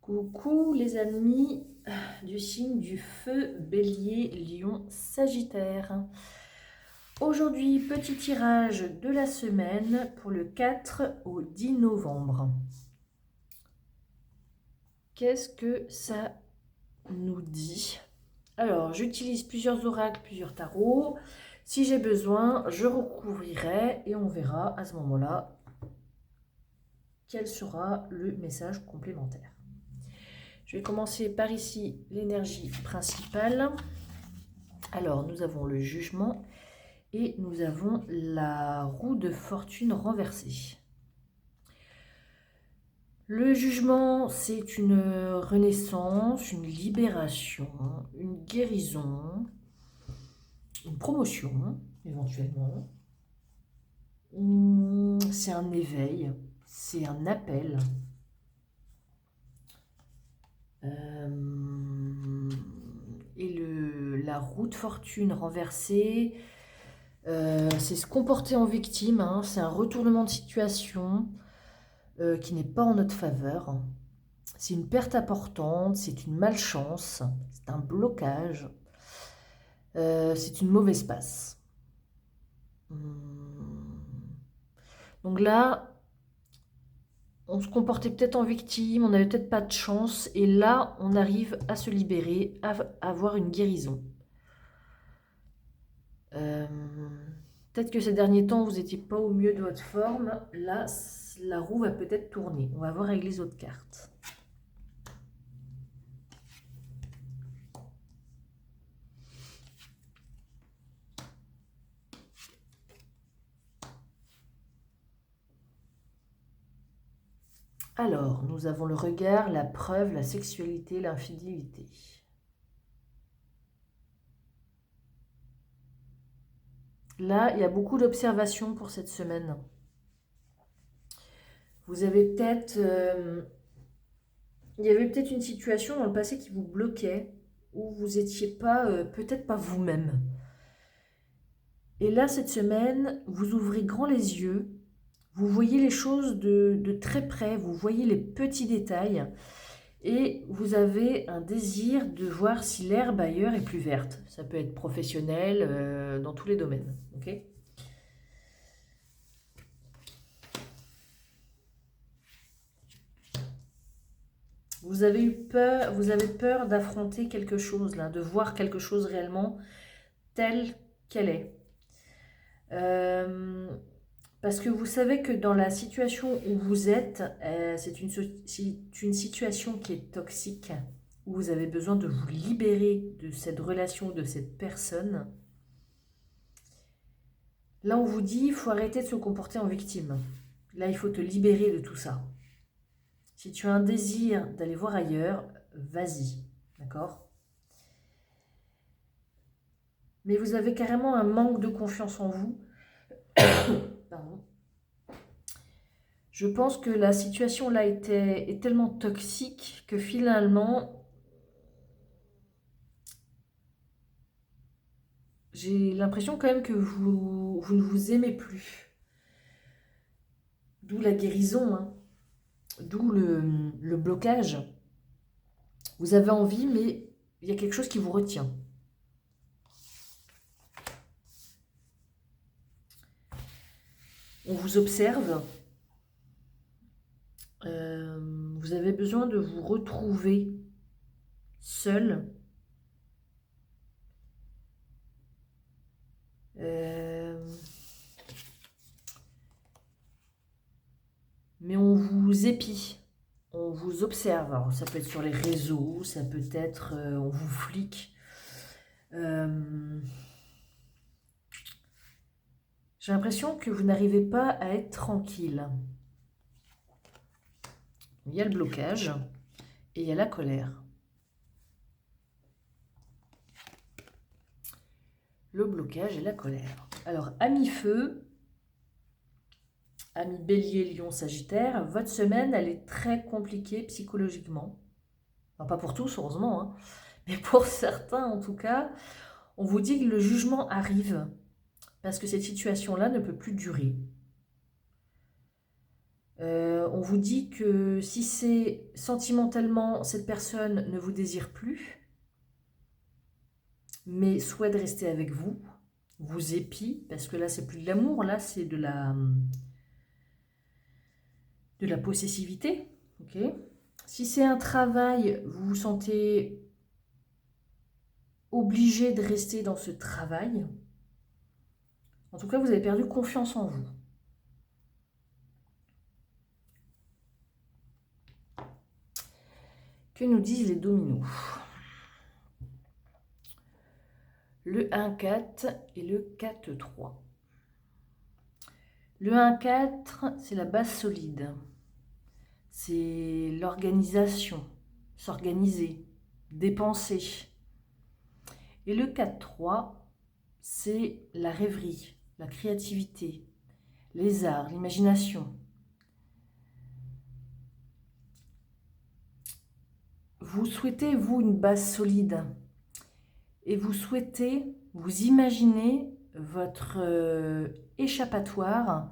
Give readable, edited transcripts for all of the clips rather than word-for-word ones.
Coucou les amis du signe du feu, Bélier, Lion, Sagittaire. Aujourd'hui, petit tirage de la semaine pour le 4 au 10 novembre. Qu'est-ce que ça nous dit? Alors, j'utilise plusieurs oracles, plusieurs tarots. Si j'ai besoin, je recouvrirai et on verra à ce moment-là quel sera le message complémentaire. Je vais commencer par ici l'énergie principale. Alors, nous avons le jugement et nous avons la roue de fortune renversée. Le jugement, c'est une renaissance, une libération, une guérison, une promotion, éventuellement. C'est un éveil, c'est un appel. Et la roue de fortune renversée, c'est se comporter en victime, hein, c'est un retournement de situation qui n'est pas en notre faveur. C'est une perte importante, c'est une malchance, c'est un blocage, c'est une mauvaise passe. Donc là, on se comportait peut-être en victime, on n'avait peut-être pas de chance, et là, on arrive à se libérer, à avoir une guérison. Peut-être que ces derniers temps, vous n'étiez pas au mieux de votre forme. Là, la roue va peut-être tourner. On va voir avec les autres cartes. Alors, nous avons le regard, la preuve, la sexualité, l'infidélité. Là, il y a beaucoup d'observations pour cette semaine. Vous avez peut-être... il y avait peut-être une situation dans le passé qui vous bloquait, où vous n'étiez pas, peut-être pas vous-même. Et là, cette semaine, vous ouvrez grand les yeux, vous voyez les choses de très près, vous voyez les petits détails, et vous avez un désir de voir si l'herbe ailleurs est plus verte. Ça peut être professionnel, dans tous les domaines. Okay. Vous avez peur d'affronter quelque chose, là, de voir quelque chose réellement tel qu'elle est. Parce que vous savez que dans la situation où vous êtes, c'est une situation qui est toxique, où vous avez besoin de vous libérer de cette relation, de cette personne. Là, on vous dit, il faut arrêter de se comporter en victime. Là, il faut te libérer de tout ça. Si tu as un désir d'aller voir ailleurs, vas-y, d'accord? Mais vous avez carrément un manque de confiance en vous. Pardon. Je pense que la situation là est tellement toxique que finalement, j'ai l'impression quand même que vous ne vous aimez plus. D'où la guérison, hein. D'où le blocage. Vous avez envie, mais il y a quelque chose qui vous retient. On vous observe. Vous avez besoin de vous retrouver seul. Mais on vous épie, on vous observe. Alors, ça peut être sur les réseaux, ça peut être on vous flique. J'ai l'impression que vous n'arrivez pas à être tranquille. Il y a le blocage et il y a la colère. Le blocage et la colère. Alors, amis feu, amis bélier, lion, sagittaire, votre semaine, elle est très compliquée psychologiquement. Enfin, pas pour tous, heureusement, hein, mais pour certains en tout cas. On vous dit que le jugement arrive parce que cette situation-là ne peut plus durer. On vous dit que si c'est sentimentalement, cette personne ne vous désire plus, mais souhaite rester avec vous, vous épie, parce que là, c'est plus de l'amour, là, c'est de la possessivité. Ok. Si c'est un travail, vous vous sentez obligé de rester dans ce travail. En tout cas, vous avez perdu confiance en vous. Que nous disent les dominos? Le 1-4 et le 4-3. Le 1-4, c'est la base solide. C'est l'organisation, s'organiser, dépenser. Et le 4-3, c'est la rêverie, la créativité, les arts, l'imagination. Vous souhaitez, vous, une base solide. Et vous souhaitez, vous imaginez votre échappatoire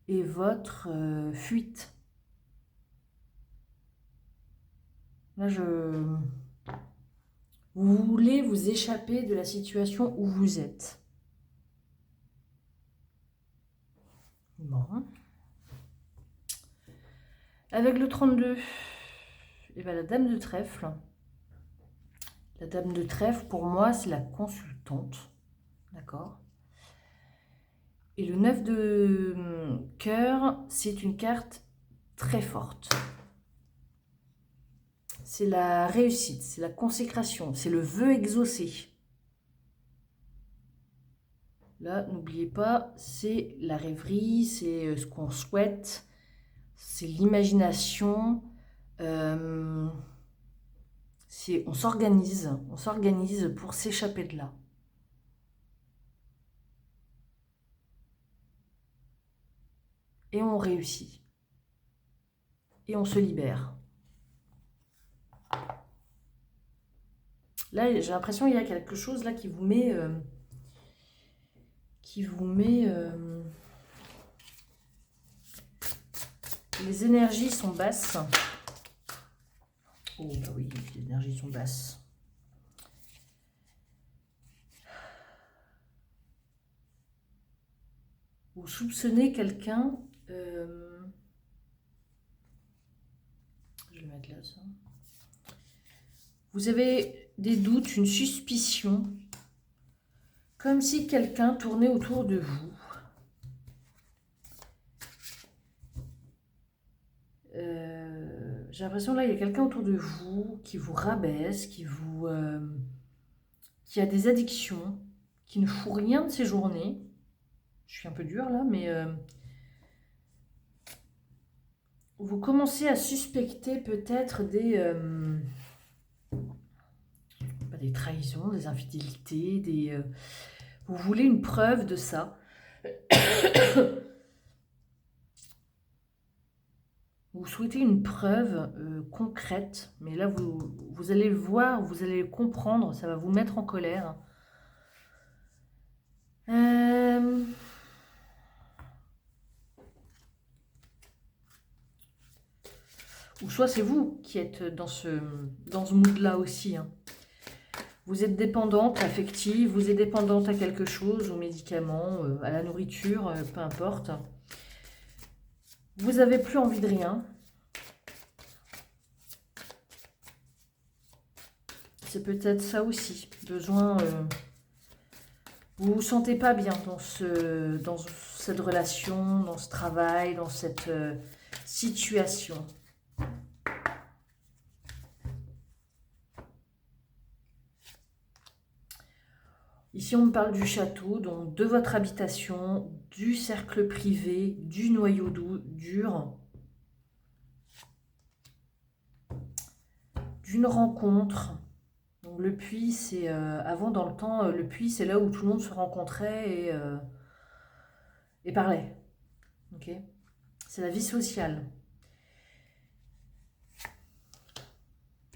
et votre fuite. Là, vous voulez vous échapper de la situation où vous êtes. Bon. Avec le 32, et bien la dame de trèfle. La dame de trèfle, pour moi, c'est la consultante. D'accord? Et le 9 de cœur, c'est une carte très forte. C'est la réussite, c'est la consécration, c'est le vœu exaucé. Là, n'oubliez pas, c'est la rêverie, c'est ce qu'on souhaite, c'est l'imagination. On s'organise pour s'échapper de là. Et on réussit. Et on se libère. Là, j'ai l'impression qu'il y a quelque chose là qui vous met... les énergies sont basses. Oh bah oui, les énergies sont basses. Vous soupçonnez quelqu'un... je vais le mettre là, ça. Vous avez des doutes, une suspicion, comme si quelqu'un tournait autour de vous. J'ai l'impression là, il y a quelqu'un autour de vous qui vous rabaisse, qui a des addictions, qui ne fout rien de ses journées. Je suis un peu dure là, mais vous commencez à suspecter peut-être des trahisons, des infidélités, vous voulez une preuve de ça. Vous souhaitez une preuve concrète, mais là, vous allez le voir, vous allez le comprendre, ça va vous mettre en colère. Ou soit c'est vous qui êtes dans ce mood-là aussi. Hein. Vous êtes dépendante affective, vous êtes dépendante à quelque chose, aux médicaments, à la nourriture, peu importe. Vous n'avez plus envie de rien. C'est peut-être ça aussi. Besoin... vous ne vous sentez pas bien dans cette relation, dans ce travail, dans cette situation. Ici, on me parle du château, donc de votre habitation, du cercle privé, du noyau dur, d'une rencontre. Donc, le puits, c'est avant dans le temps, le puits, c'est là où tout le monde se rencontrait et parlait. Okay, c'est la vie sociale.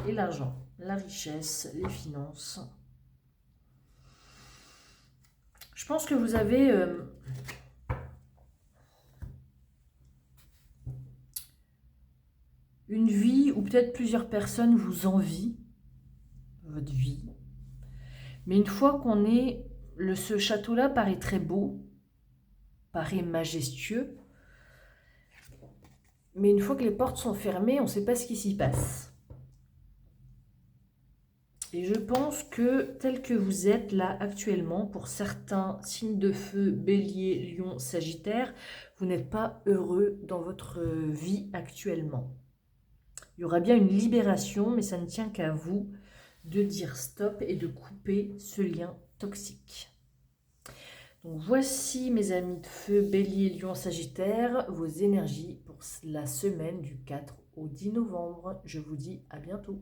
Et l'argent, la richesse, les finances. Je pense que vous avez vie où peut-être plusieurs personnes vous envient votre vie. Mais une fois qu'on est... ce château-là paraît très beau, paraît majestueux. Mais une fois que les portes sont fermées, on ne sait pas ce qui s'y passe. Et je pense que tel que vous êtes là actuellement, pour certains signes de feu, bélier, lion, sagittaire, vous n'êtes pas heureux dans votre vie actuellement. Il y aura bien une libération, mais ça ne tient qu'à vous de dire stop et de couper ce lien toxique. Donc voici mes amis de feu, bélier, lion, sagittaire, vos énergies pour la semaine du 4 au 10 novembre. Je vous dis à bientôt.